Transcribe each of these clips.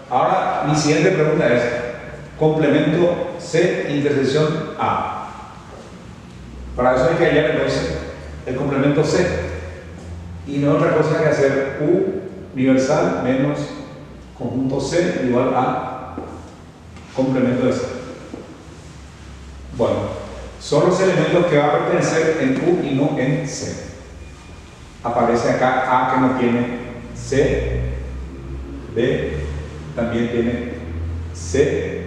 Ahora, mi siguiente pregunta es, complemento C intersección A. Para eso hay que hallar entonces el complemento C. Y no es otra cosa que hacer U universal menos conjunto C igual a complemento de C. Bueno, son los elementos que va a pertenecer en U y no en C. Aparece acá A que no tiene C, B también tiene C,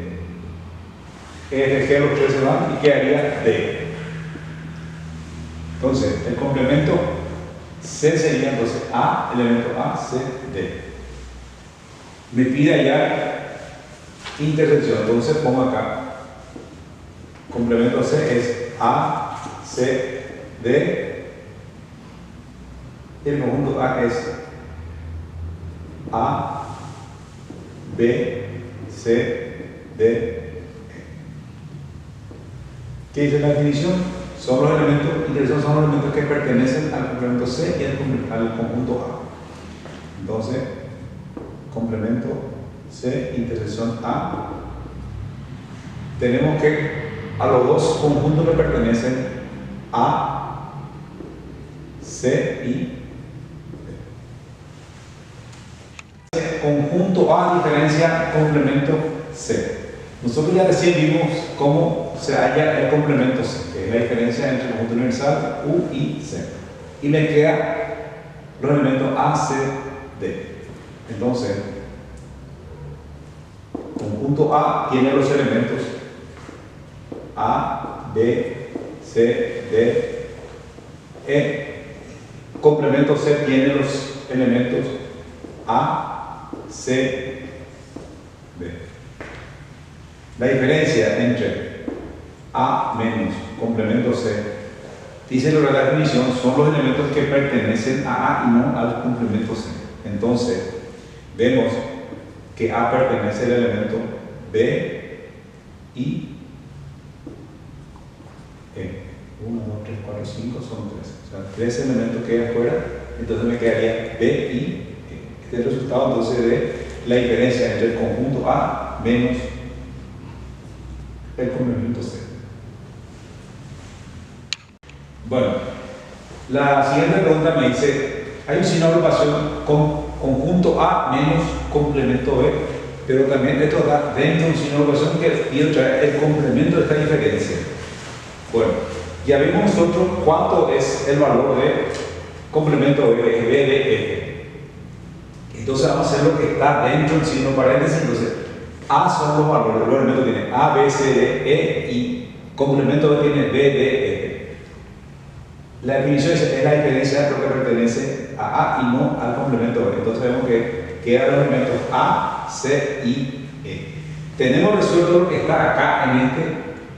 E, F, G, los tres se van y quedaría D. Entonces, el complemento C sería entonces A, elemento A, C, D. Me pide hallar intersección, entonces pongo acá complemento C es A, C, D. El conjunto A es A, B, C, D, E. ¿Qué dice la definición? Son los elementos, intersección son los elementos que pertenecen al complemento C y al conjunto A. Entonces, complemento C, intersección A. Tenemos que a los dos conjuntos que pertenecen A, C y D. Conjunto A diferencia complemento C. Nosotros ya recién vimos cómo se halla el complemento C, que es la diferencia entre el conjunto universal U y C. Y me quedan los elementos A, C, D. Entonces, conjunto A tiene los elementos A, B, C, D, E. Complemento C tiene los elementos A, C, D. La diferencia entre A menos complemento C, dice la definición, son los elementos que pertenecen a A y no al complemento C. Entonces, vemos que A pertenece al elemento B y E. 1, 2, 3, 4, 5 son 3. O sea, 3 elementos que hay afuera, entonces me quedaría B y E. Este es el resultado entonces de la diferencia entre el conjunto A menos el complemento C. Bueno, la siguiente pregunta me dice, hay un signo de agrupación con conjunto A menos complemento B, pero también esto da dentro de un signo de agrupación que quiero traer el complemento de esta diferencia. Bueno, ya vimos nosotros cuánto es el valor de complemento B, B de F. Entonces vamos a hacer lo que está dentro del signo paréntesis. Entonces, A son los valores, los elementos tienen A, B, C, D, E y complemento B tiene B, D, E. La definición es la diferencia de lo que pertenece a A y no al complemento B. Entonces vemos que quedan los elementos A, C y E. Tenemos resuelto lo que está acá en este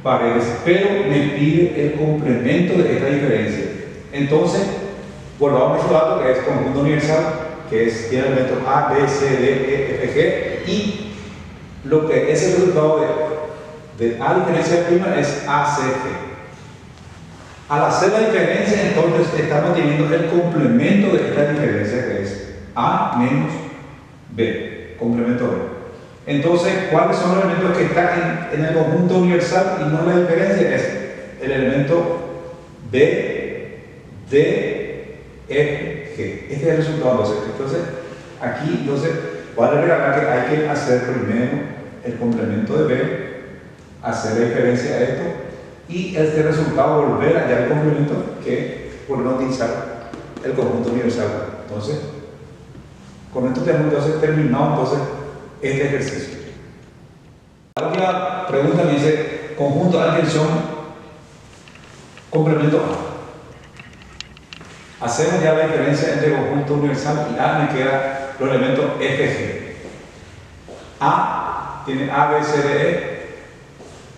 paréntesis, pero me pide el complemento de esta diferencia. Entonces, volvamos a nuestro dato que es conjunto universal, que es tiene elementos A, B, C, D, E, F, G y lo que es el resultado de A diferencia de prima es ACG. Al hacer la diferencia, entonces estamos teniendo el complemento de esta diferencia que es A menos B, complemento B. Entonces, ¿cuáles son los elementos que están en el conjunto universal y no la diferencia? Es el elemento B, D, E, G. Este es el resultado. Entonces aquí, vale regalar que hay que hacer primero el complemento de B, hacer la diferencia de esto y este resultado volver a hallar el complemento que por no utilizar el conjunto universal. Entonces, con esto tenemos terminado este ejercicio. La última pregunta me dice conjunto de atención complemento A. Hacemos ya la diferencia entre conjunto universal y A, me queda los elementos FG. A tiene A, B, C, D, E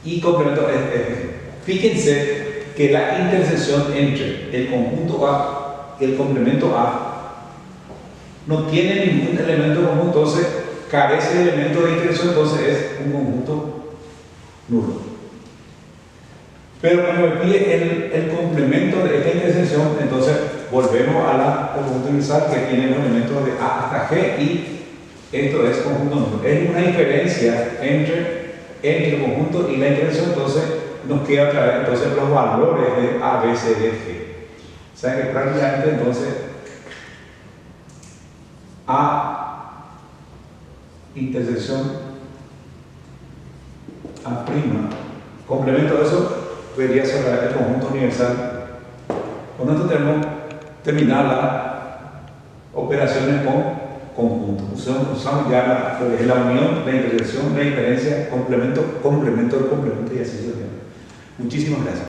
y complemento FG. Fíjense que la intersección entre el conjunto A y el complemento A no tiene ningún elemento común, entonces carece de elemento de intersección, entonces es un conjunto nulo. Pero cuando me pide el complemento de esta intersección, entonces volvemos al conjunto universal que tiene los elementos de A hasta G y Esto es conjunto número. Es una diferencia entre el conjunto y la interacción, entonces nos queda traer entonces los valores de A, B, C, D, G. O sea que prácticamente entonces A intersección A', complemento de eso, debería ser el conjunto universal. Con esto tenemos terminar las operaciones con conjuntos. Usamos ya lo que es la unión, la intersección, la diferencia, complemento del complemento y así sucesivamente. Muchísimas gracias.